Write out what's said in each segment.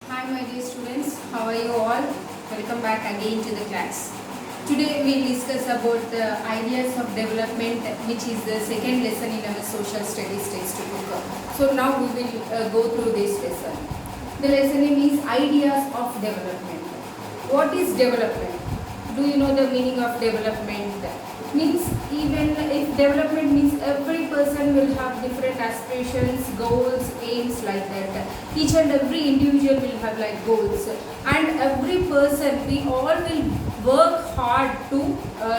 Hi my dear students, how are you all? Welcome back again to the class. Today we will discuss about the ideas of development, which is the second lesson in our social studies textbook. So now we will go through this lesson. The lesson name is ideas of development. What is development? Do you know the meaning of development? Means even if development means every person will have different aspirations, goals, aims like that. Each and every individual will have like goals, and every person, we all will work hard to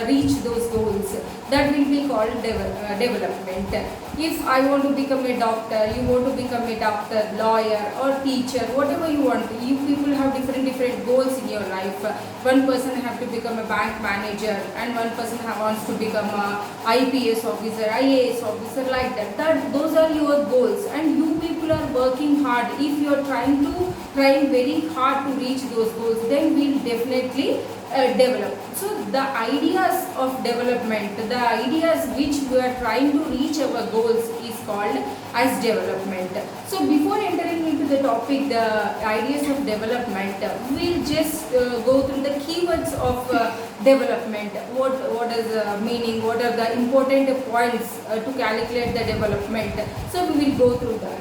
reach those goals. That will be called development. If I want to become a doctor, you want to become a doctor, lawyer or teacher, whatever you want. You people have different goals in your life. One person have to become a bank manager, and one person wants to become a IPS officer, IAS officer, like that. Those are your goals, and you people are working hard. If you are trying very hard to reach those goals, then we'll definitely develop. So the ideas of development, the ideas which we are trying to reach our goals is called as development. So before entering into the topic, the ideas of development, we'll just go through the keywords of development. What is the meaning, what are the important points to calculate the development. So we will go through that.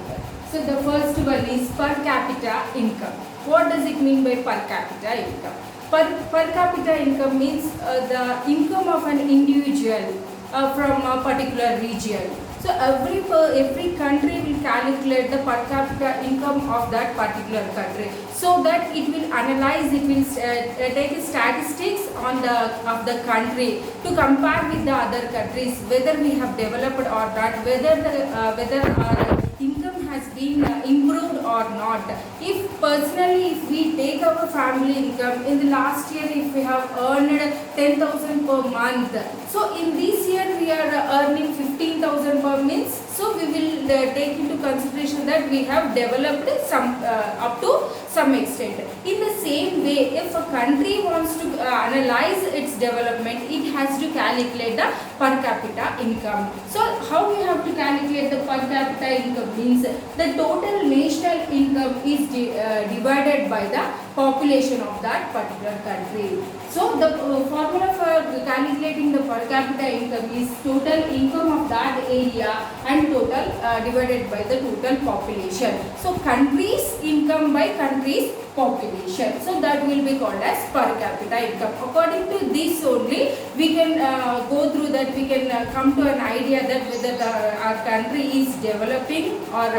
So the first one is per capita income. What does it mean by per capita income? Per capita income means the income of an individual from a particular region. So every country will calculate the per capita income of that particular country, so that it will analyze, it will take statistics of the country to compare with the other countries, whether we have developed or not, whether our income has been improved or not. If we take our family income in the last year, if we have earned 10,000 per month, so in this year we are earning 15,000 per month, so we will take into consideration that we have developed some up to some extent. In the same way, if a country wants to analyze its development, it has to calculate the per capita income. So how we have to calculate the per capita income means the total national income is divided by the population of that particular country. So the formula for calculating the per capita income is total income of that area and total divided by the total population. So country's income by country's population. So that will be called as per capita income. According to this only, we can go through that, we can come to an idea that whether our country is developing or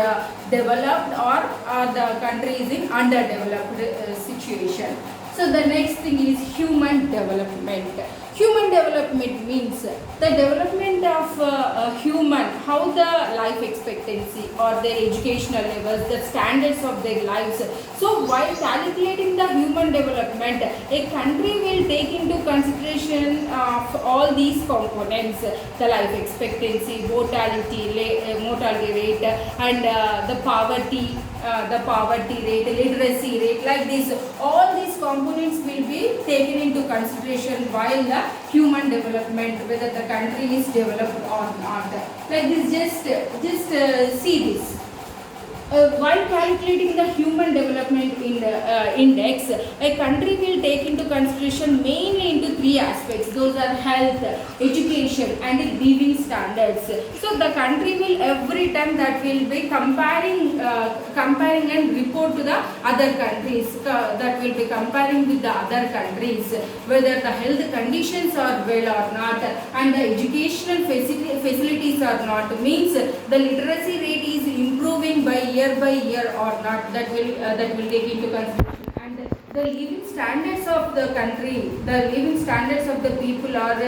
developed, or the country is in underdeveloped situation. So the next thing is human development. Human development means the development of a human, how the life expectancy or their educational levels, the standards of their lives. So while calculating the human development, a country will take into consideration of all these components: the life expectancy, mortality rate, and the poverty rate, literacy rate, like this. All these components will be taken into consideration while the human development, whether the country is developed or not. Like this, just see this. While calculating the human development index, a country will take into consideration mainly into three aspects. Those are health, education and living standards. So the country will every time that will be comparing and report to the other countries, that will be comparing with the other countries whether the health conditions are well or not, and the educational facilities are not, means the literacy rate is improving by year or not. That will take into consideration, and the living standards of the country, the living standards of the people are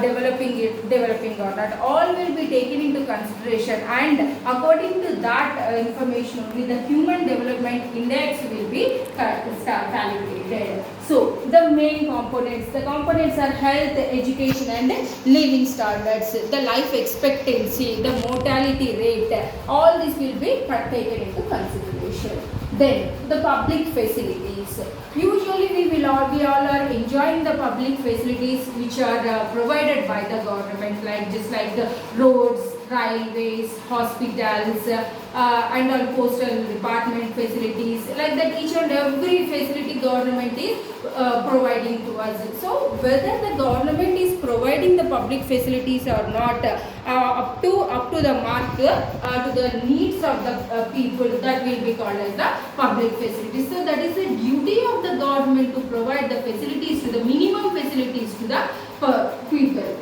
developing or not, all will be taken into consideration, and according to that information only the human development index will be calculated. So the main components, are health, education and living standards, the life expectancy, the mortality rate, all this will be taken into consideration. Then the public facilities. Usually we all are enjoying the public facilities which are provided by the government, like just like the roads, railways, hospitals, and all postal department facilities. Like that, each and every facility government is providing to us. So whether the government is providing the public facilities or not, up to the mark to the needs of the people, that will be called as the public facilities. So that is the duty of the government to provide the facilities, to the minimum facilities to the people.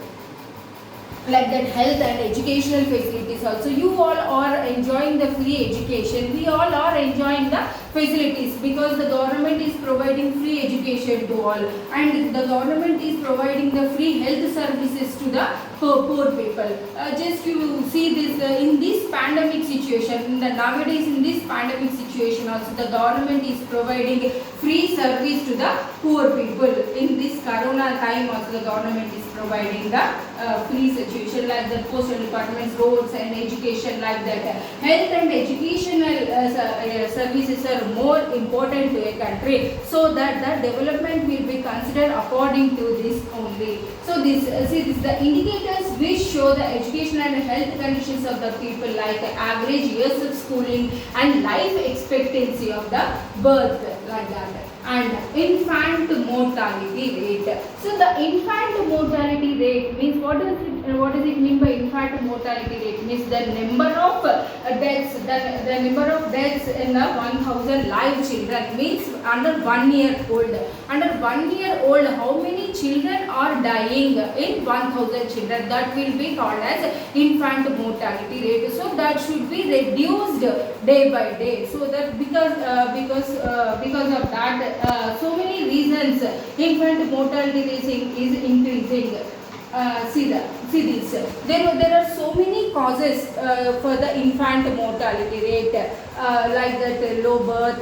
Like that, health and educational facilities also. You all are enjoying the free education. We all are enjoying the facilities because the government is providing free education to all, and the government is providing the free health services to the poor people. Just you see this in this pandemic situation, nowadays in this pandemic situation also, the government is providing free service to the poor people. In this corona time also, the government is providing the free situation, like the postal departments, roads and education, like that. Health and educational services are more important to a country, so that the development will be considered according to this only. So this this the indicators which show the education and health conditions of the people, like average years of schooling and life expectancy of the birth, like that, and infant mortality rate. So the infant mortality rate means what does it mean by infant mortality rate? Means the number of deaths, the number of deaths in the 1000 live children, means under 1 year old. Under 1 year old, how many children are dying in 1000 children? That will be called as infant mortality rate. So that should be reduced day by day. So that because of that, so many reasons infant mortality rate is increasing. See this. There are so many causes for the infant mortality rate, like that low birth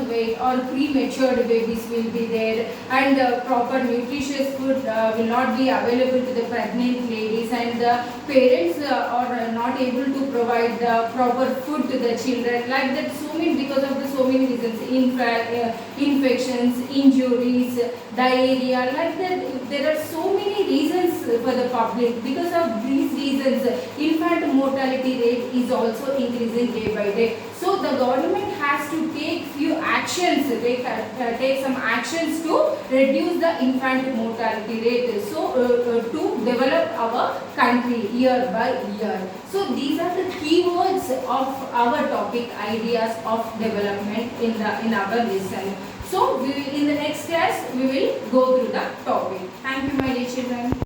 weight or premature babies will be there, and proper nutritious food will not be available to the pregnant ladies, and the parents are not able to provide the proper food to the children, like that. Because of the so many reasons, infections, injuries, diarrhea, like that. There are so many reasons for the public. Because of these reasons, infant mortality rate is also increasing day by day. So the government has to take few actions, take some actions to reduce the infant mortality rate, so to develop our country year by year. So these are the keywords of our topic, ideas of development in our lesson. So in the next class we will go through the topic. Thank you, my dear children.